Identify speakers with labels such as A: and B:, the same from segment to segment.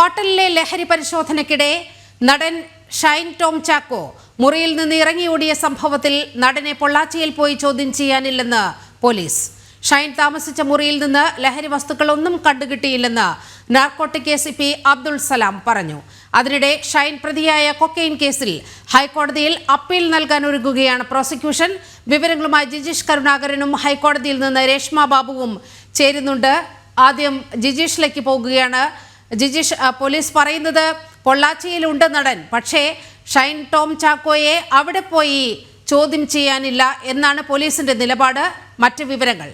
A: ഹോട്ടലിലെ ലഹരി പരിശോധനയ്ക്കിടെ നടൻ ഷൈൻ ടോം ചാക്കോ മുറിയിൽ നിന്ന് ഇറങ്ങിയോടിയ സംഭവത്തിൽ നടനെ പൊള്ളാച്ചിയിൽ പോയി ചോദ്യം ചെയ്യാനില്ലെന്ന് പോലീസ്. ഷൈൻ താമസിച്ച മുറിയിൽ നിന്ന് ലഹരി വസ്തുക്കളൊന്നും കണ്ടുകിട്ടിയില്ലെന്ന് നാർക്കോട്ടിക് ACP അബ്ദുൾ സലാം പറഞ്ഞു. അതിനിടെ ഷൈൻ പ്രതിയായ കൊക്കൈൻ കേസിൽ ഹൈക്കോടതിയിൽ അപ്പീൽ നൽകാൻ ഒരുങ്ങുകയാണ് പ്രോസിക്യൂഷൻ. വിവരങ്ങളുമായി ജിജീഷ് കരുണാകരനും ഹൈക്കോടതിയിൽ നിന്ന് രേഷ്മ ബാബുവും ചേരുന്നുണ്ട്. ആദ്യം ജിജീഷിലേക്ക് പോകുകയാണ്. ജിജീഷ്, പോലീസ് പറയുന്നത് പൊള്ളാച്ചിയിലുണ്ട് നടൻ, പക്ഷേ ഷൈൻ ടോം ചാക്കോയെ അവിടെ പോയി ചോദ്യം ചെയ്യാനില്ല എന്നാണ് പോലീസിന്റെ നിലപാട്. മറ്റ് വിവരങ്ങൾ?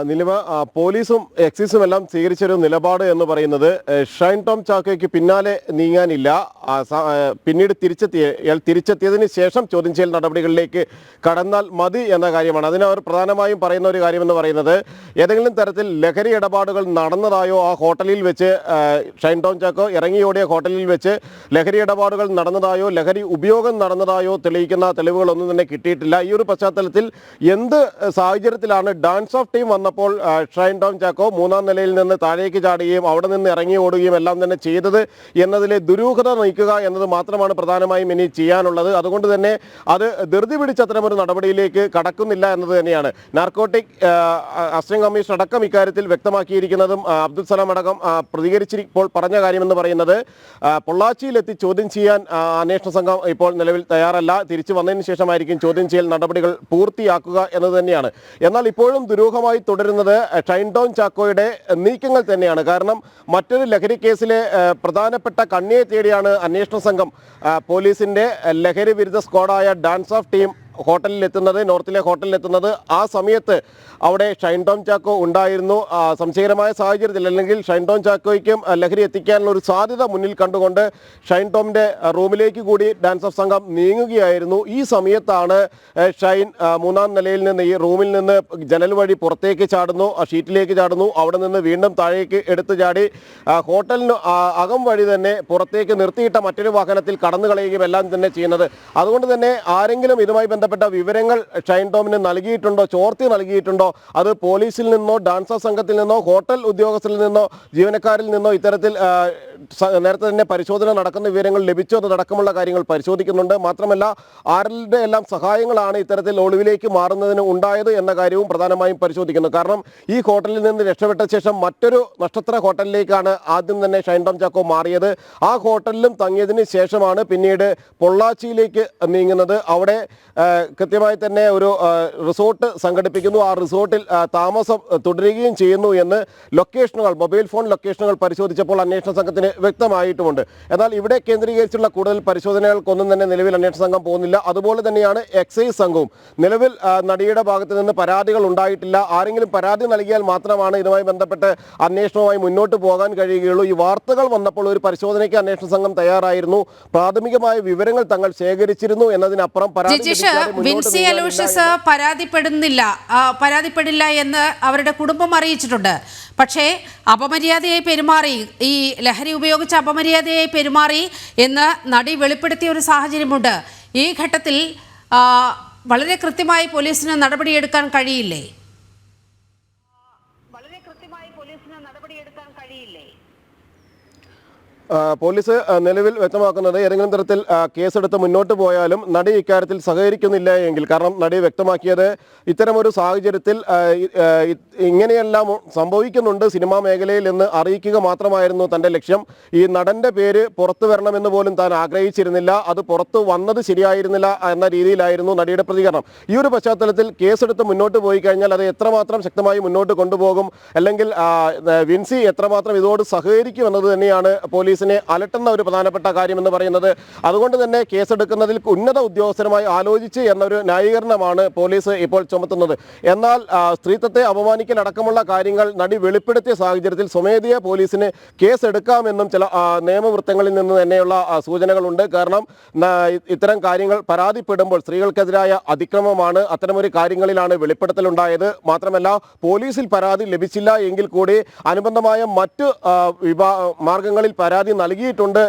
B: നിലവ പോലീസും എക്സൈസും എല്ലാം സ്വീകരിച്ചൊരു നിലപാട് എന്ന് പറയുന്നത് ഷൈൻ ടോം ചാക്കോയ്ക്ക് പിന്നാലെ നീങ്ങാനില്ല. പിന്നീട് തിരിച്ചെത്തിയതിന് ശേഷം ചോദ്യം ചെയ്യൽ നടപടികളിലേക്ക് കടന്നാൽ മതി എന്ന കാര്യമാണ്. അതിനവർ പ്രധാനമായും പറയുന്ന ഒരു കാര്യമെന്ന് പറയുന്നത് ഏതെങ്കിലും തരത്തിൽ ലഹരി ഇടപാടുകൾ നടന്നതായോ, ആ ഹോട്ടലിൽ വെച്ച് ഷൈൻ ടോം ചാക്കോ ഇറങ്ങിയോടിയ ഹോട്ടലിൽ വെച്ച് ലഹരി ഇടപാടുകൾ നടന്നതായോ, ലഹരി ഉപയോഗം നടന്നതായോ തെളിയിക്കുന്ന തെളിവുകളൊന്നും തന്നെ കിട്ടിയിട്ടില്ല. ഈ ഒരു പശ്ചാത്തലത്തിൽ എന്ത് സാഹചര്യത്തിലാണ് ഡാൻസ് ഓഫ് ടീം വന്നപ്പോൾ ഷൈൻ ടോം ചാക്കോ മൂന്നാം നിലയിൽ നിന്ന് താഴേക്ക് ചാടുകയും അവിടെ നിന്ന് ഇറങ്ങി ഓടുകയും എല്ലാം തന്നെ ചെയ്തത് എന്നതിലെ ദുരൂഹത നീക്കുക എന്നത് മാത്രമാണ് പ്രധാനമായും ഇനി ചെയ്യാനുള്ളത്. അതുകൊണ്ട് തന്നെ അത് ധൃതി പിടിച്ച അത്തരമൊരു നടപടിയിലേക്ക് കടക്കുന്നില്ല എന്നത് തന്നെയാണ് നാർക്കോട്ടിക് അസിസ്റ്റന്റ് കമ്മീഷണർ അടക്കം ഇക്കാര്യത്തിൽ വ്യക്തമാക്കിയിരിക്കുന്നതും അബ്ദുൽ സലാം അടക്കം പ്രതികരിച്ചിപ്പോൾ പറഞ്ഞ കാര്യമെന്ന് പറയുന്നത് പൊള്ളാച്ചിയിലെത്തി ചോദ്യം ചെയ്യാൻ അന്വേഷണ സംഘം ഇപ്പോൾ നിലവിൽ തയ്യാറല്ല. തിരിച്ചു വന്നതിന് ശേഷമായിരിക്കും ചോദ്യം ചെയ്യൽ നടപടികൾ പൂർത്തിയാക്കുക എന്നത് തന്നെയാണ്. എന്നാൽ ഇപ്പോഴും ദുരൂഹമായി തുടരുന്നത് ഷൈൻ ടോം ചാക്കോയുടെ നീക്കങ്ങൾ തന്നെയാണ്. കാരണം മറ്റൊരു ലഹരി കേസിലെ പ്രധാനപ്പെട്ട കണ്ണിയെ തേടിയാണ് അന്വേഷണ സംഘം പോലീസിന്റെ ലഹരി വിരുദ്ധ സ്ക്വാഡായ ഡാൻസ് ഓഫ് ടീം ഹോട്ടലിലെത്തുന്നത്, നോർത്തിലെ ഹോട്ടലിലെത്തുന്നത്. ആ സമയത്ത് അവിടെ ഷൈൻ ടോം ചാക്കോ ഉണ്ടായിരുന്നു. സംശയകരമായ സാഹചര്യത്തിൽ, അല്ലെങ്കിൽ ഷൈൻ ടോം ചാക്കോയ്ക്കും ലഹരി എത്തിക്കാനുള്ള ഒരു സാധ്യത മുന്നിൽ കണ്ടുകൊണ്ട് ഷൈൻ ടോമിൻ്റെ റൂമിലേക്ക് കൂടി ഡാൻസ് ഓഫ് സംഘം നീങ്ങുകയായിരുന്നു. ഈ സമയത്താണ് ഷൈൻ മൂന്നാം നിലയിൽ നിന്ന്, ഈ റൂമിൽ നിന്ന് ജനൽ വഴി പുറത്തേക്ക് ചാടുന്നു, ഷീറ്റിലേക്ക് ചാടുന്നു. അവിടെ നിന്ന് വീണ്ടും താഴേക്ക് എടുത്തു ചാടി ഹോട്ടലിന് അകം വഴി തന്നെ പുറത്തേക്ക് നിർത്തിയിട്ട മറ്റൊരു വാഹനത്തിൽ കടന്നു കളയുകയും എല്ലാം തന്നെ ചെയ്യുന്നത്. അതുകൊണ്ട് തന്നെ ആരെങ്കിലും ഇതുമായി ബന്ധപ്പെട്ട വിവരങ്ങൾ ഷൈൻ ടോമിന് നൽകിയിട്ടുണ്ടോ, ചോർത്തി നൽകിയിട്ടുണ്ടോ, അത് പോലീസിൽ നിന്നോ, ഡാൻസ് സംഘത്തിൽ നിന്നോ, ഹോട്ടൽ ഉദ്യോഗസ്ഥരിൽ നിന്നോ, ജീവനക്കാരിൽ നിന്നോ ഇത്തരത്തിൽ നേരത്തെ തന്നെ പരിശോധന നടക്കുന്ന വിവരങ്ങൾ ലഭിച്ചോ എന്നതടക്കമുള്ള കാര്യങ്ങൾ പരിശോധിക്കുന്നുണ്ട്. മാത്രമല്ല ആരുടെ എല്ലാം സഹായങ്ങളാണ് ഇത്തരത്തിൽ ഒളിവിലേക്ക് മാറുന്നതിന് ഉണ്ടായത് എന്ന കാര്യവും പ്രധാനമായും പരിശോധിക്കുന്നു. കാരണം ഈ ഹോട്ടലിൽ നിന്ന് രക്ഷപ്പെട്ട ശേഷം മറ്റൊരു നക്ഷത്ര ഹോട്ടലിലേക്കാണ് ആദ്യം തന്നെ ഷൈൻ ടോം ചാക്കോ മാറിയത്. ആ ഹോട്ടലിലും തങ്ങിയതിന് ശേഷമാണ് പിന്നീട് പൊള്ളാച്ചിയിലേക്ക് നീങ്ങുന്നത്. അവിടെ കൃത്യമായി തന്നെ ഒരു റിസോർട്ട് സംഘടിപ്പിക്കുന്നു. ആ റിസോർട്ടിൽ താമസം തുടരുകയും ചെയ്യുന്നു എന്ന് ലൊക്കേഷനുകൾ, മൊബൈൽ ഫോൺ ലൊക്കേഷനുകൾ പരിശോധിച്ചപ്പോൾ അന്വേഷണ സംഘത്തിന് വ്യക്തമായിട്ടുമുണ്ട്. എന്നാൽ ഇവിടെ കേന്ദ്രീകരിച്ചുള്ള കൂടുതൽ പരിശോധനകൾക്കൊന്നും തന്നെ നിലവിൽ അന്വേഷണ സംഘം പോകുന്നില്ല. അതുപോലെ തന്നെയാണ് എക്സൈസ് സംഘവും. നിലവിൽ നടിയുടെ ഭാഗത്ത് നിന്ന് പരാതികൾ ഉണ്ടായിട്ടില്ല. ആരെങ്കിലും പരാതി നൽകിയാൽ മാത്രമാണ് ഇതുമായി ബന്ധപ്പെട്ട് അന്വേഷണവുമായി മുന്നോട്ട് പോകാൻ കഴിയുകയുള്ളൂ. ഈ വാർത്തകൾ വന്നപ്പോൾ ഒരു പരിശോധനയ്ക്ക് അന്വേഷണ സംഘം തയ്യാറായിരുന്നു. പ്രാഥമികമായ വിവരങ്ങൾ തങ്ങൾ ശേഖരിച്ചിരുന്നു എന്നതിനപ്പുറം
A: വിൻസി അലോഷ്യസ് പരാതിപ്പെടില്ല എന്ന് അവരുടെ കുടുംബം അറിയിച്ചിട്ടുണ്ട്. പക്ഷേ അപമര്യാദയായി പെരുമാറി, ഈ ലഹരി ഉപയോഗിച്ച് അപമര്യാദയായി പെരുമാറി എന്ന് നടി വെളിപ്പെടുത്തിയ ഒരു സാഹചര്യമുണ്ട്. ഈ ഘട്ടത്തിൽ വളരെ കൃത്യമായി പോലീസിന് നടപടിയെടുക്കാൻ കഴിയില്ലേ?
B: പോലീസ് നിലവിൽ വ്യക്തമാക്കുന്നത് ഏതെങ്കിലും തരത്തിൽ കേസെടുത്ത് മുന്നോട്ട് പോയാലും നടി ഇക്കാര്യത്തിൽ സഹകരിക്കുന്നില്ല എങ്കിൽ, കാരണം നടി വ്യക്തമാക്കിയത് ഇത്തരമൊരു സാഹചര്യത്തിൽ ഇങ്ങനെയെല്ലാം സംഭവിക്കുന്നുണ്ട് സിനിമാ മേഖലയിൽ എന്ന് അറിയിക്കുക മാത്രമായിരുന്നു തൻ്റെ ലക്ഷ്യം. ഈ നടൻ്റെ പേര് പുറത്തു വരണമെന്ന് പോലും താൻ ആഗ്രഹിച്ചിരുന്നില്ല. അത് പുറത്തു വന്നത് ശരിയായിരുന്നില്ല എന്ന രീതിയിലായിരുന്നു നടിയുടെ പ്രതികരണം. ഈ ഒരു പശ്ചാത്തലത്തിൽ കേസെടുത്ത് മുന്നോട്ട് പോയി കഴിഞ്ഞാൽ അത് എത്രമാത്രം ശക്തമായി മുന്നോട്ട് കൊണ്ടുപോകും, അല്ലെങ്കിൽ വിൻസി എത്രമാത്രം ഇതോട് സഹകരിക്കുമെന്നത് തന്നെയാണ് പോലീസിനെ അലട്ടുന്ന ഒരു പ്രധാനപ്പെട്ട കാര്യമെന്ന് പറയുന്നത്. അതുകൊണ്ട് തന്നെ കേസെടുക്കുന്നതിൽ ഉന്നത ഉദ്യോഗസ്ഥരുമായി ആലോചിച്ച് എന്നൊരു ന്യായീകരണമാണ് പോലീസ് ഇപ്പോൾ ചുമത്തുന്നത്. എന്നാൽ സ്ത്രീത്വത്തെ അപമാനിക്കലടക്കമുള്ള കാര്യങ്ങൾ നടി വെളിപ്പെടുത്തിയ സാഹചര്യത്തിൽ സ്വമേധയാ പോലീസിന് കേസെടുക്കാമെന്നും ചില നിയമവൃത്തങ്ങളിൽ നിന്ന് തന്നെയുള്ള സൂചനകളുണ്ട്. കാരണം ഇത്തരം കാര്യങ്ങൾ പരാതിപ്പെടുമ്പോൾ സ്ത്രീകൾക്കെതിരായ അതിക്രമമാണ്, അത്തരമൊരു കാര്യങ്ങളിലാണ് വെളിപ്പെടുത്തലുണ്ടായത്. മാത്രമല്ല പോലീസിൽ പരാതി ലഭിച്ചില്ല എങ്കിൽ കൂടി അനുബന്ധമായ മറ്റ് മാർഗങ്ങളിൽ പരാതി പരാതി നൽകിയിട്ടുണ്ട്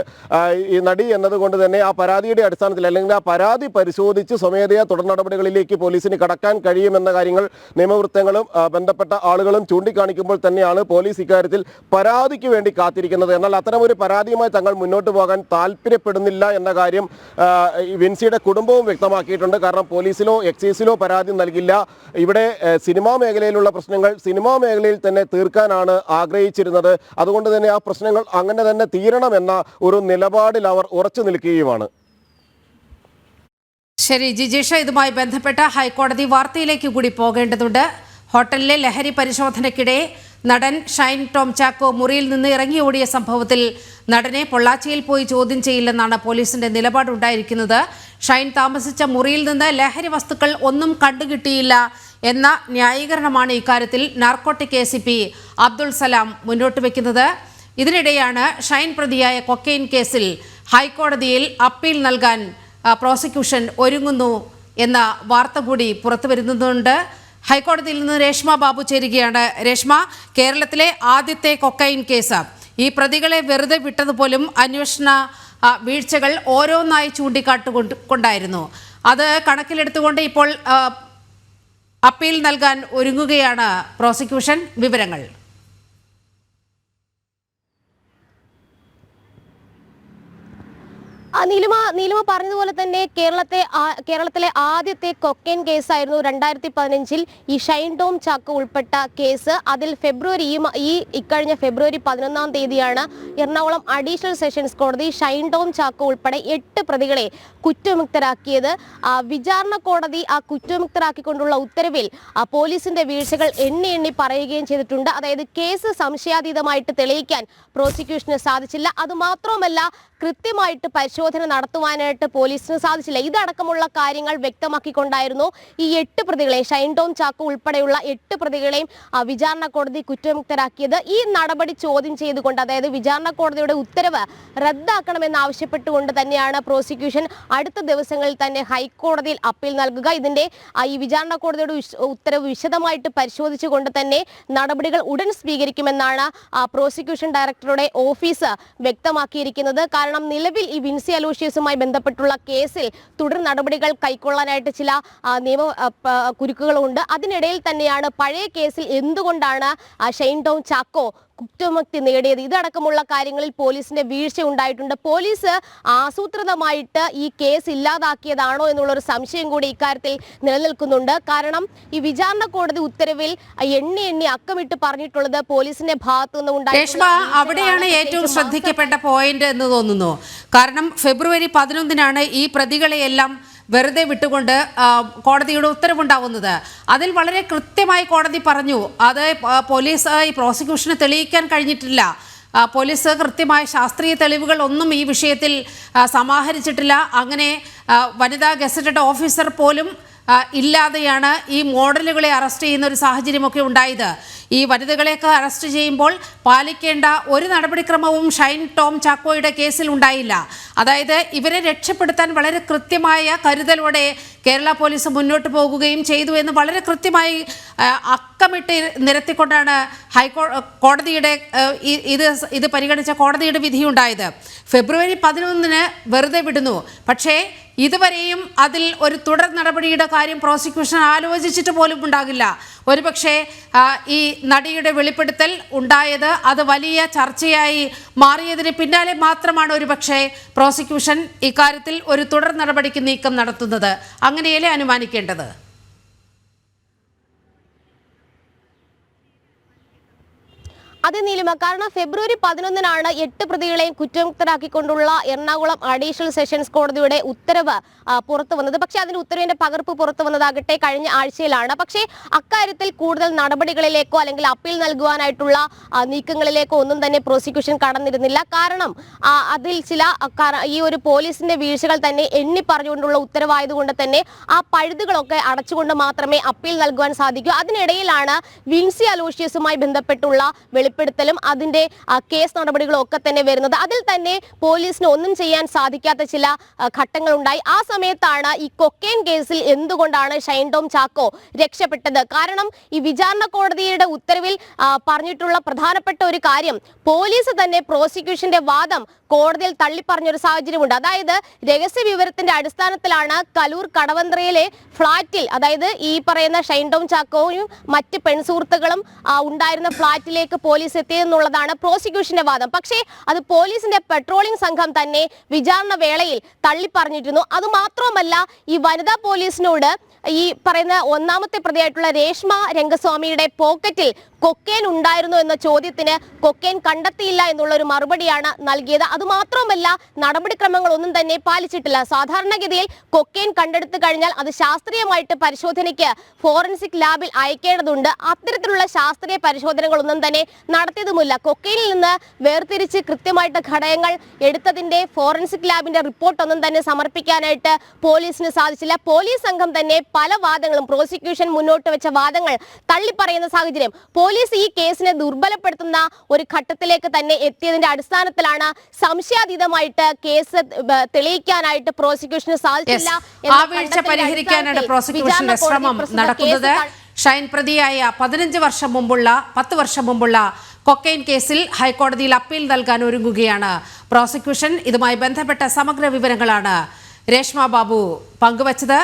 B: ഈ നടി എന്നതുകൊണ്ട് തന്നെ ആ പരാതിയുടെ അടിസ്ഥാനത്തിൽ അല്ലെങ്കിൽ ആ പരാതി പരിശോധിച്ച് സ്വമേധയാ തുടർ നടപടികളിലേക്ക് പോലീസിന് കടക്കാൻ കഴിയുമെന്ന കാര്യങ്ങൾ നിയമവൃത്തങ്ങളും ബന്ധപ്പെട്ട ആളുകളും ചൂണ്ടിക്കാണിക്കുമ്പോൾ തന്നെയാണ് പോലീസ് ഇക്കാര്യത്തിൽ പരാതിക്ക് വേണ്ടി കാത്തിരിക്കുന്നത്. എന്നാൽ അത്തരമൊരു പരാതിയുമായി തങ്ങൾ മുന്നോട്ട് പോകാൻ താല്പര്യപ്പെടുന്നില്ല എന്ന കാര്യം വിൻസിയുടെ കുടുംബവും വ്യക്തമാക്കിയിട്ടുണ്ട്. കാരണം പോലീസിലോ എക്സൈസിലോ പരാതി നൽകില്ല. ഇവിടെ സിനിമാ മേഖലയിലുള്ള പ്രശ്നങ്ങൾ സിനിമാ മേഖലയിൽ തന്നെ തീർക്കാനാണ് ആഗ്രഹിച്ചിരുന്നത്. അതുകൊണ്ട് തന്നെ ആ പ്രശ്നങ്ങൾ അങ്ങനെ തന്നെ തീരണമെന്ന ഒരു നിലപാടിൽ അവർ ഉറച്ചു നിൽക്കുകയുമാണ്.
A: ശരി ജിജീഷ, ഇതുമായി ബന്ധപ്പെട്ട ഹൈക്കോടതി വാർത്തയിലേക്ക് കൂടി പോകേണ്ടതുണ്ട്. ഹോട്ടലിലെ ലഹരി പരിശോധനയ്ക്കിടെ നടൻ ഷൈൻ ടോം ചാക്കോ മുറിയിൽ നിന്ന് ഇറങ്ങി ഓടിയ സംഭവത്തിൽ നടനെ പൊള്ളാച്ചിയിൽ പോയി ചോദ്യം ചെയ്യില്ലെന്നാണ് പോലീസിന്റെ നിലപാടുണ്ടായിരിക്കുന്നത്. ഷൈൻ താമസിച്ച മുറിയിൽ നിന്ന് ലഹരി വസ്തുക്കൾ ഒന്നും കണ്ടുകിട്ടിയില്ല എന്ന ന്യായീകരണമാണ് ഇക്കാര്യത്തിൽ നാർക്കോട്ടിക് ACP അബ്ദുൾ സലാം മുന്നോട്ട് വയ്ക്കുന്നത്. ഇതിനിടെയാണ് ഷൈൻ പ്രതിയായ കൊക്കൈൻ കേസിൽ ഹൈക്കോടതിയിൽ അപ്പീൽ നൽകാൻ പ്രോസിക്യൂഷൻ ഒരുങ്ങുന്നു എന്ന വാർത്ത കൂടി പുറത്തു വരുന്നുണ്ട്. ഹൈക്കോടതിയിൽ നിന്ന് രേഷ്മ ബാബു ചേരുകയാണ്. രേഷ്മ, കേരളത്തിലെ ആദ്യത്തെ കൊക്കൈൻ കേസ്, ഈ പ്രതികളെ വെറുതെ വിട്ടതുപോലും അന്വേഷണ വീഴ്ചകൾ ഓരോന്നായി ചൂണ്ടിക്കാട്ടുകൊണ്ടായിരുന്നു. അത് കണക്കിലെടുത്തുകൊണ്ട് ഇപ്പോൾ അപ്പീൽ നൽകാൻ ഒരുങ്ങുകയാണ് പ്രോസിക്യൂഷൻ. വിവരങ്ങൾ.
C: നീലിമ പറഞ്ഞതുപോലെ തന്നെ കേരളത്തിലെ ആദ്യത്തെ കൊക്കൈൻ കേസായിരുന്നു 2015 ഈ ഷൈൻ ടോം ചാക്കോ ഉൾപ്പെട്ട കേസ്. അതിൽ ഇക്കഴിഞ്ഞ ഫെബ്രുവരി 11-ാം തീയതിയാണ് എറണാകുളം അഡീഷണൽ സെഷൻസ് കോടതി ഷൈൻ ടോം ചാക്കോ ഉൾപ്പെടെ 8 പ്രതികളെ കുറ്റവിമുക്തരാക്കിയത്. വിചാരണ കോടതി ആ കുറ്റവിമുക്തരാക്കിക്കൊണ്ടുള്ള ഉത്തരവിൽ പോലീസിന്റെ വീഴ്ചകൾ എണ്ണി പറയുകയും ചെയ്തിട്ടുണ്ട്. അതായത് കേസ് സംശയാതീതമായിട്ട് തെളിയിക്കാൻ പ്രോസിക്യൂഷന് സാധിച്ചില്ല. അതുമാത്രമല്ല, കൃത്യമായിട്ട് പരിശോധന നടത്തുവാനായിട്ട് പോലീസിന് സാധിച്ചില്ല. ഇതടക്കമുള്ള കാര്യങ്ങൾ വ്യക്തമാക്കിക്കൊണ്ടായിരുന്നു ഈ 8 പ്രതികളെയും ഷൈൻ ടോം ചാക്കോ ഉൾപ്പെടെയുള്ള 8 പ്രതികളെയും വിചാരണ കോടതി കുറ്റവിമുക്തരാക്കിയത്. ഈ നടപടി ചോദ്യം ചെയ്തുകൊണ്ട്, അതായത് വിചാരണ കോടതിയുടെ ഉത്തരവ് റദ്ദാക്കണമെന്ന് ആവശ്യപ്പെട്ടുകൊണ്ട് തന്നെയാണ് പ്രോസിക്യൂഷൻ അടുത്ത ദിവസങ്ങളിൽ തന്നെ ഹൈക്കോടതിയിൽ അപ്പീൽ നൽകുക. ഇതിന്റെ ഈ വിചാരണ കോടതിയുടെ ഉത്തരവ് വിശദമായിട്ട് പരിശോധിച്ചുകൊണ്ട് തന്നെ നടപടികൾ ഉടൻ സ്വീകരിക്കുമെന്നാണ് പ്രോസിക്യൂഷൻ ഡയറക്ടറുടെ ഓഫീസ് വ്യക്തമാക്കിയിരിക്കുന്നത്. കാരണം നിലവിൽ ഈ വിൻസി അലോഷ്യസുമായി ബന്ധപ്പെട്ടുള്ള കേസിൽ തുടർ നടപടികൾ കൈക്കൊള്ളാനായിട്ട് ചില നിയമ കുരുക്കുകളുണ്ട്. അതിനിടയിൽ തന്നെയാണ് പഴയ കേസിൽ എന്തുകൊണ്ടാണ് ഷൈൻ ടോം ചാക്കോ കുറ്റമുക്തി നേടിയത്, ഇതടക്കമുള്ള കാര്യങ്ങളിൽ പോലീസിന്റെ വീഴ്ച ഉണ്ടായിട്ടുണ്ട്. പോലീസ് ആസൂത്രിതമായിട്ട് ഈ കേസ് ഇല്ലാതാക്കിയതാണോ എന്നുള്ളൊരു സംശയം കൂടി ഇക്കാര്യത്തിൽ നിലനിൽക്കുന്നുണ്ട്. കാരണം ഈ വിചാരണ കോടതി ഉത്തരവിൽ എണ്ണി അക്കമിട്ട് പറഞ്ഞിട്ടുള്ളത് പോലീസിന്റെ ഭാഗത്തു
A: നിന്ന് അവിടെയാണ് ഏറ്റവും ശ്രദ്ധിക്കപ്പെട്ട പോയിന്റ് എന്ന് തോന്നുന്നു. കാരണം ഫെബ്രുവരി 11-നാണ് ഈ പ്രതികളെയെല്ലാം വെറുതെ വിട്ടുകൊണ്ട് കോടതിയുടെ ഉത്തരവുണ്ടാവുന്നത്. അതിൽ വളരെ കൃത്യമായി കോടതി പറഞ്ഞു, അത് പോലീസ് ഈ പ്രോസിക്യൂഷന് തെളിയിക്കാൻ കഴിഞ്ഞിട്ടില്ല. പോലീസ് കൃത്യമായ ശാസ്ത്രീയ തെളിവുകൾ ഒന്നും ഈ വിഷയത്തിൽ സമാഹരിച്ചിട്ടില്ല. അങ്ങനെ വനിതാ ഗസറ്റഡ് ഓഫീസർ പോലും ഇല്ലാതെയാണ് ഈ മോഡലുകളെ അറസ്റ്റ് ചെയ്യുന്ന ഒരു സാഹചര്യമൊക്കെ ഉണ്ടായത്. ഈ വനിതകളെയൊക്കെ അറസ്റ്റ് ചെയ്യുമ്പോൾ പാലിക്കേണ്ട ഒരു നടപടിക്രമവും ഷൈൻ ടോം ചാക്കോയുടെ കേസിൽ ഉണ്ടായില്ല. അതായത് ഇവരെ രക്ഷപ്പെടുത്താൻ വളരെ കൃത്യമായ കരുതലോടെ കേരള പോലീസ് മുന്നോട്ട് പോകുകയും ചെയ്തു എന്ന് വളരെ കൃത്യമായി അക്കമിട്ട് നിരത്തിക്കൊണ്ടാണ് കോടതിയുടെ ഇത് പരിഗണിച്ച കോടതിയുടെ വിധിയുണ്ടായത്. ഫെബ്രുവരി 11-ന് വെറുതെ വിടുന്നു. പക്ഷേ ഇതുവരെയും അതിൽ ഒരു തുടർ നടപടിയുടെ കാര്യം പ്രോസിക്യൂഷൻ ആലോചിച്ചിട്ട് പോലും ഉണ്ടാകില്ല. ഒരുപക്ഷെ ഈ നടിയുടെ വെളിപ്പെടുത്തൽ ഉണ്ടായത് അത് വലിയ ചർച്ചയായി മാറിയതിന് പിന്നാലെ മാത്രമാണ് ഒരുപക്ഷെ പ്രോസിക്യൂഷൻ ഇക്കാര്യത്തിൽ ഒരു തുടർ നടപടിക്ക് നീക്കം നടത്തുന്നത്. അങ്ങനെയല്ലേ അനുമാനിക്കേണ്ടത്?
C: അതെ നീലിമ, കാരണം ഫെബ്രുവരി 11-നാണ് 8 പ്രതികളെയും കുറ്റമുക്തരാക്കിക്കൊണ്ടുള്ള എറണാകുളം അഡീഷണൽ സെഷൻസ് കോടതിയുടെ ഉത്തരവ് പുറത്തു വന്നത്. പക്ഷേ അതിന്റെ ഉത്തരവിന്റെ പകർപ്പ് പുറത്തു വന്നതാകട്ടെ കഴിഞ്ഞ ആഴ്ചയിലാണ്. പക്ഷേ അക്കാര്യത്തിൽ കൂടുതൽ നടപടികളിലേക്കോ അല്ലെങ്കിൽ അപ്പീൽ നൽകുവാനായിട്ടുള്ള നീക്കങ്ങളിലേക്കോ ഒന്നും തന്നെ പ്രോസിക്യൂഷൻ കടന്നിരുന്നില്ല. കാരണം അതിൽ ഈ ഒരു പോലീസിന്റെ വീഴ്ചകൾ തന്നെ എണ്ണി പറഞ്ഞുകൊണ്ടുള്ള ഉത്തരവായതുകൊണ്ട് തന്നെ ആ പഴുതുകളൊക്കെ അടച്ചുകൊണ്ട് മാത്രമേ അപ്പീൽ നൽകുവാൻ സാധിക്കൂ. അതിനിടയിലാണ് വിൻസി അലോഷ്യസുമായി ബന്ധപ്പെട്ടുള്ള വെളിപ്പെടുത്തൽ ഉൾപ്പെടുത്തലും അതിന്റെ കേസ് നടപടികളും ഒക്കെ തന്നെ വരുന്നത്. അതിൽ തന്നെ പോലീസിന് ഒന്നും ചെയ്യാൻ സാധിക്കാത്ത ചില ഘട്ടങ്ങൾ ഉണ്ടായി. ആ സമയത്താണ് ഈ കൊക്കെയിൻ കേസിൽ എന്തുകൊണ്ടാണ് ഷൈൻ ടോം ചാക്കോ രക്ഷപ്പെട്ടത്? കാരണം ഈ വിചാരണ കോടതിയുടെ ഉത്തരവിൽ പറഞ്ഞിട്ടുള്ള പ്രധാനപ്പെട്ട ഒരു കാര്യം, പോലീസ് തന്നെ പ്രോസിക്യൂഷന്റെ വാദം കോടതിയിൽ തള്ളിപ്പറഞ്ഞൊരു സാഹചര്യമുണ്ട്. അതായത് രഹസ്യ വിവരത്തിന്റെ അടിസ്ഥാനത്തിലാണ് കലൂർ കടവന്ത്രയിലെ ഫ്ളാറ്റിൽ, അതായത് ഈ പറയുന്ന ഷൈൻ ടോം ചാക്കോയും മറ്റ് പെൺസുഹൃത്തുക്കളും ഉണ്ടായിരുന്ന ഫ്ളാറ്റിലേക്ക് പോലീസ് എത്തിയെന്നുള്ളതാണ് പ്രോസിക്യൂഷന്റെ വാദം. പക്ഷേ അത് പോലീസിന്റെ പെട്രോളിംഗ് സംഘം തന്നെ വിചാരണ വേളയിൽ തള്ളിപ്പറഞ്ഞിരുന്നു. അതുമാത്രമല്ല, ഈ വനിതാ പോലീസിനോട് ഈ പറയുന്ന ഒന്നാമത്തെ പ്രതിയായിട്ടുള്ള രേഷ്മ രംഗസ്വാമിയുടെ പോക്കറ്റിൽ കൊക്കെയിൻ ഉണ്ടായിരുന്നു എന്ന ചോദ്യത്തിന് കൊക്കെയിൻ കണ്ടെത്തിയില്ല എന്നുള്ള ഒരു മറുപടിയാണ് നൽകിയത്. അതുമാത്രമല്ല, നടപടിക്രമങ്ങൾ ഒന്നും തന്നെ പാലിച്ചിട്ടില്ല. സാധാരണഗതിയിൽ കൊക്കെയിൻ കണ്ടെടുത്തു കഴിഞ്ഞാൽ അത് ശാസ്ത്രീയമായിട്ട് പരിശോധനയ്ക്ക് ഫോറൻസിക് ലാബിൽ അയക്കേണ്ടതുണ്ട്. അത്തരത്തിലുള്ള ശാസ്ത്രീയ പരിശോധനകളൊന്നും തന്നെ നടത്തിയതുമില്ല. കൊക്കെയിനിൽ നിന്ന് വേർതിരിച്ച് കൃത്യമായിട്ട് ഘടകങ്ങൾ എടുത്തതിന്റെ ഫോറൻസിക് ലാബിന്റെ റിപ്പോർട്ട് ഒന്നും തന്നെ സമർപ്പിക്കാനായിട്ട് പോലീസിന് സാധിച്ചില്ല. പോലീസ് സംഘം തന്നെ പല വാദങ്ങളും, പ്രോസിക്യൂഷൻ മുന്നോട്ട് വെച്ച വാദങ്ങൾ തള്ളിപ്പറയുന്ന സാഹചര്യം. പോലീസ് ഈ കേസിനെ ദുർബലപ്പെടുത്തുന്ന ഒരു ഘട്ടത്തിലേക്ക് തന്നെ എത്തിയതിന്റെ അടിസ്ഥാനത്തിലാണ് സംശയാതീതമായിട്ട് കേസ് തെളിയിക്കാനായിട്ട് പ്രോസിക്യൂഷന് സാധിച്ചില്ല.
A: ആ വീഴ്ച പരിഹരിക്കാനാണ് പ്രോസിക്യൂഷന്റെ ശ്രമം നടക്കുന്നത്. ഷൈൻ പ്രതിയായ 10 വർഷം മുമ്പുള്ള കൊക്കെയിൻ കേസിൽ ഹൈക്കോടതിയിൽ അപ്പീൽ നൽകാൻ ഒരുങ്ങുകയാണ് പ്രോസിക്യൂഷൻ. ഇതുമായി ബന്ധപ്പെട്ട സമഗ്ര വിവരങ്ങളാണ് രേഷ്മ ബാബു പങ്കുവച്ചത്.